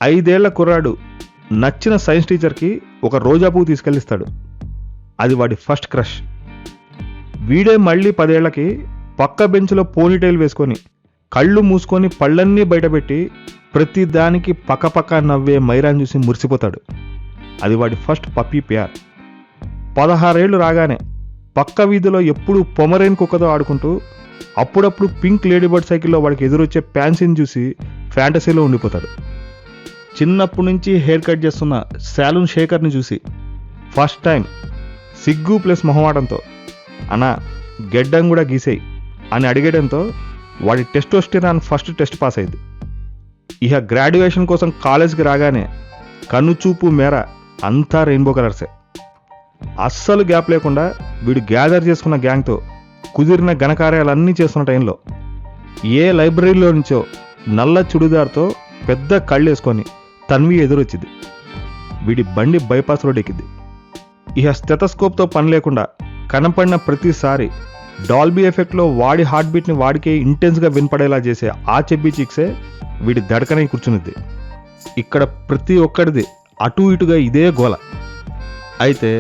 5 ఏళ్ల కుర్రాడు నచ్చిన సైన్స్ టీచర్కి ఒక రోజా పువ్వు తీసుకెళ్ళిస్తాడు. అది వాడి ఫస్ట్ క్రష్. వీడే మళ్ళీ 10 ఏళ్లకి పక్క బెంచ్లో పోనీటైల్ వేసుకొని కళ్ళు మూసుకొని పళ్ళన్నీ బయటపెట్టి ప్రతి దానికి పక్కపక్క నవ్వే మైరాన్ చూసి మురిసిపోతాడు. అది వాడి ఫస్ట్ పప్పీ ప్యార్. 16 ఏళ్ళు రాగానే పక్క వీధిలో ఎప్పుడు పొమరేన్ కుక్కతో ఆడుకుంటూ అప్పుడప్పుడు పింక్ లేడీబర్డ్ సైకిల్లో వాడికి ఎదురొచ్చే ప్యాన్సీని చూసి ఫ్యాంటసీలో ఉండిపోతాడు. చిన్నప్పటి నుంచి హెయిర్ కట్ చేస్తున్న శాలూన్ శేఖర్ని చూసి ఫస్ట్ టైం సిగ్గు ప్లస్ మొహమాటంతో అన్నా గెడ్డం కూడా గీసేయి అని అడిగేయడంతో వాడి టెస్టోస్టెరాన్ ఫస్ట్ టెస్ట్ పాస్ అయింది. ఇక గ్రాడ్యుయేషన్ కోసం కాలేజ్కి రాగానే కన్నుచూపు మేర అంతా రెయిన్బో కలర్సే. అస్సలు గ్యాప్ లేకుండా వీడు గ్యాదర్ చేసుకున్న గ్యాంగ్తో కుదిరిన ఘనకార్యాలన్నీ చేస్తున్న టైంలో ఏ లైబ్రరీలో నుంచో నల్ల చుడిదార్తో పెద్ద కళ్ళు వేసుకొని తన్వి ఎదురొచ్చింది. వీడి బండి బైపాస్ రోడ్ ఎక్కింది. ఇక స్టెథోస్కోప్తో పని లేకుండా కనపడిన ప్రతిసారి డాల్బీ ఎఫెక్ట్లో వాడి హార్ట్ బీట్ని వాడికే ఇంటెన్స్గా వినపడేలా చేసే ఆ చెబ్బీ చిక్సే వీడి దడకనై కూర్చునిద్ది. ఇక్కడ ప్రతి ఒక్కడిది అటు ఇటుగా ఇదే గోల. అయితే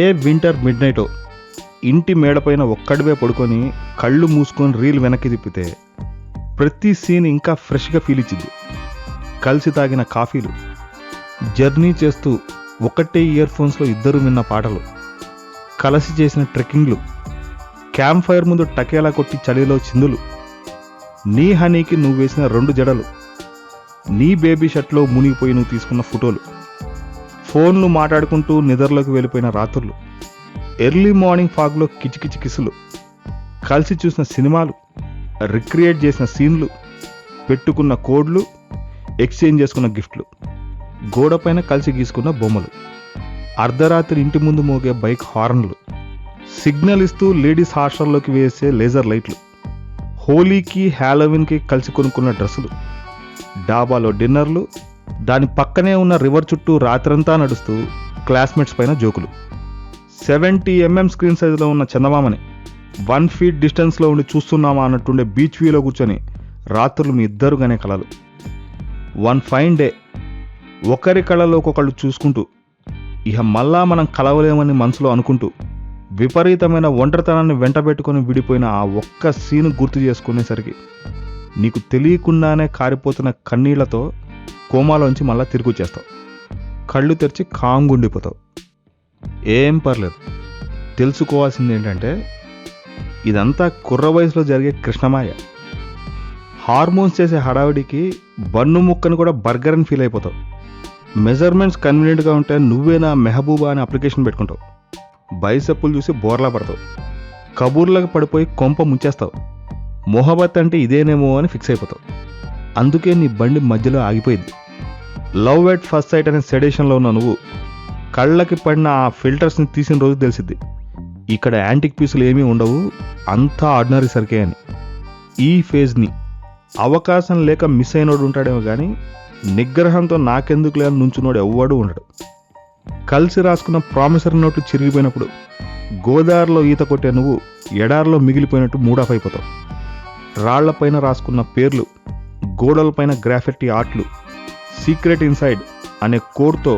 ఏ వింటర్ మిడ్ నైటో ఇంటి మేడపైన ఒక్కడివే పడుకొని కళ్ళు మూసుకొని రీల్ వెనక్కి తిప్పితే ప్రతి సీన్ ఇంకా ఫ్రెష్గా ఫీల్ ఇచ్చింది. కలిసి తాగిన కాఫీలు, జర్నీ చేస్తూ ఒకటే ఇయర్ ఫోన్స్లో ఇద్దరు విన్న పాటలు, కలిసి చేసిన ట్రెక్కింగ్లు, క్యాంప్ ఫైర్ ముందు టకేలా కొట్టి చలిలో చిందులు, నీ హనీకి నువ్వు వేసిన 2 జడలు, నీ బేబీ షర్ట్లో మునిగిపోయి నువ్వు తీసుకున్న ఫోటోలు, ఫోన్లు మాట్లాడుకుంటూ నిద్రలోకి వెళ్ళిపోయిన రాత్రులు, ఎర్లీ మార్నింగ్ ఫాగ్లో కిచికిచి కిసులు, కలిసి చూసిన సినిమాలు, రిక్రియేట్ చేసిన సీన్లు, పెట్టుకున్న కోడ్లు, ఎక్స్చేంజ్ చేసుకున్న గిఫ్ట్లు, గోడపైన కలిసి గీసుకున్న బొమ్మలు, అర్ధరాత్రి ఇంటి ముందు మోగే బైక్ హార్న్లు, సిగ్నల్ ఇస్తూ లేడీస్ హాస్టల్లోకి వేసే లేజర్ లైట్లు, హోలీకి హ్యాలోవిన్కి కలిసి కొనుక్కున్న డ్రెస్సులు, డాబాలో డిన్నర్లు, దాని పక్కనే ఉన్న రివర్ చుట్టూ రాత్రంతా నడుస్తూ క్లాస్మేట్స్ పైన జోకులు, 70mm స్క్రీన్ సైజులో ఉన్న చందమామని 1 feet డిస్టెన్స్లో ఉండి చూస్తున్నామా అన్నట్టుండే బీచ్ వ్యూలో కూర్చొని రాత్రులు మీ ఇద్దరుగానే కలలు. 1 ఫైన్ డే ఒకరి కళలో ఒక్కొక్కళ్ళు చూసుకుంటూ ఇక మళ్ళా మనం కలవలేమని మనసులో అనుకుంటూ విపరీతమైన ఒంటరితనాన్ని వెంటబెట్టుకొని విడిపోయిన ఆ ఒక్క సీను గుర్తు చేసుకునేసరికి నీకు తెలియకుండానే కారిపోతున్న కన్నీళ్లతో కోమాలోంచి మళ్ళా తిరిగి వచ్చేస్తావు. కళ్ళు తెరిచి కాంగుండిపోతావు. ఏం పర్లేదు. తెలుసుకోవాల్సింది ఏంటంటే ఇదంతా కుర్ర వయసులో జరిగే కృష్ణమాయ. హార్మోన్స్ చేసే హడావిడికి బన్ను ముక్కను కూడా బర్గర్ అని ఫీల్ అయిపోతావు. మెజర్మెంట్స్ కన్వీనియంట్గా ఉంటే నువ్వేనా మెహబూబా అని అప్లికేషన్ పెట్టుకుంటావు. బైసెప్పులు చూసి బోర్లా పడతావు. కబూర్లకు పడిపోయి కొంప ముంచేస్తావు. మొహబత్ అంటే ఇదేనేమో అని ఫిక్స్ అయిపోతావు. అందుకే నీ బండి మధ్యలో ఆగిపోయింది. లవ్ ఎట్ ఫస్ట్ సైట్ అనే సెడేషన్లో ఉన్న నువ్వు కళ్ళకి పడిన ఆ ఫిల్టర్స్ని తీసిన రోజు తెలిసిద్ది ఇక్కడ యాంటిక్ పీసులు ఏమీ ఉండవు, అంతా ఆర్డినరీ సరికే అని. ఈ ఫేజ్ని అవకాశం లేక మిస్ అయినోడు ఉంటాడేమో కానీ నిగ్రహంతో నాకెందుకు లేని నుంచున్నోడు ఎవ్వడూ ఉండడు. కలిసి రాసుకున్న ప్రామిసరీ నోట్లు చిరిగిపోయినప్పుడు గోదావరిలో ఈత కొట్టే నువ్వు ఎడారిలో మిగిలిపోయినట్టు మూడాఫ్ అయిపోతావు. రాళ్లపైన రాసుకున్న పేర్లు, గోడలపైన గ్రాఫిటీ ఆర్ట్లు, సీక్రెట్ ఇన్సైడ్ అనే కోడ్తో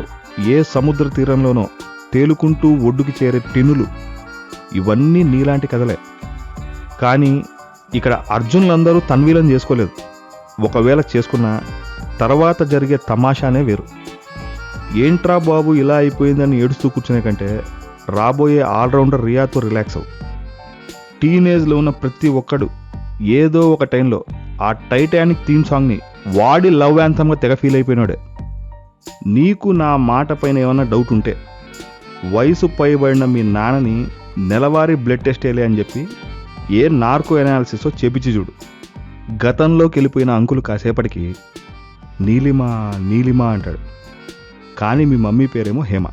ఏ సముద్ర తీరంలోనో తేలుకుంటూ ఒడ్డుకి చేరే టిన్నులు, ఇవన్నీ నీలాంటి కథలే. కానీ ఇక్కడ అర్జునులందరూ తన్వీలం చేసుకోలేదు. ఒకవేళ చేసుకున్నా తర్వాత జరిగే తమాషానే వేరు. ఏంట్రా బాబు ఇలా అయిపోయిందని ఏడుస్తూ కూర్చునే కంటే రాబోయే ఆల్రౌండర్ రియాతో రిలాక్స్ అవు. టీనేజ్లో ఉన్న ప్రతి ఒక్కడు ఏదో ఒక టైంలో ఆ టైటానిక్ థీమ్ సాంగ్ని వాడి లవ్ యాంథమ్గా తెగ ఫీల్ అయిపోయినాడే. నీకు నా మాట పైన ఏమన్నా డౌట్ ఉంటే వయసు పైబడిన మీ నాన్నని నెలవారీ బ్లడ్ టెస్ట్ వేయాలి అని చెప్పి ఏ నార్కో ఎనాలిసిసో చేపించి చూడు. గతంలోకి వెళ్ళిపోయిన అంకులు కాసేపటికి నీలిమా నీలిమా అంటాడు. కానీ మీ మమ్మీ పేరేమో హేమ.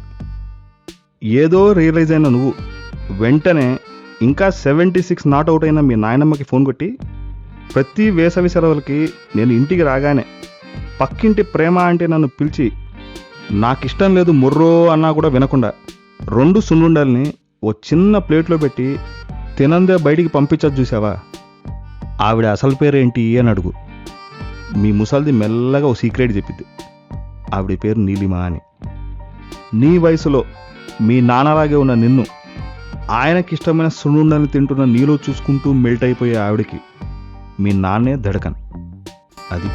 ఏదో రియలైజ్ అయిన నువ్వు వెంటనే ఇంకా 76 నాట్ అవుట్ అయిన మీ నాయనమ్మకి ఫోన్ కొట్టి ప్రతి వేసవి సెలవులకి నేను ఇంటికి రాగానే పక్కింటి ప్రేమ అంటే నన్ను పిలిచి నాకిష్టం లేదు ముర్రో అన్నా కూడా వినకుండా 2 సున్నుండల్ని ఓ చిన్న ప్లేట్లో పెట్టి తినందే బయటికి పంపించదు చూసావా, ఆవిడ అసలు పేరేంటి అని అడుగు. మీ ముసల్ది మెల్లగా ఓ సీక్రెట్ చెప్పిద్ది. ఆవిడ పేరు నీలిమ అని. నీ వయసులో మీ నాన్నలాగే ఉన్న నిన్ను ఆయనకిష్టమైన సున్నుండని తింటున్న నీలో చూసుకుంటూ మెల్ట్ అయిపోయే ఆవిడకి మీ నాన్నే దడకన్. అది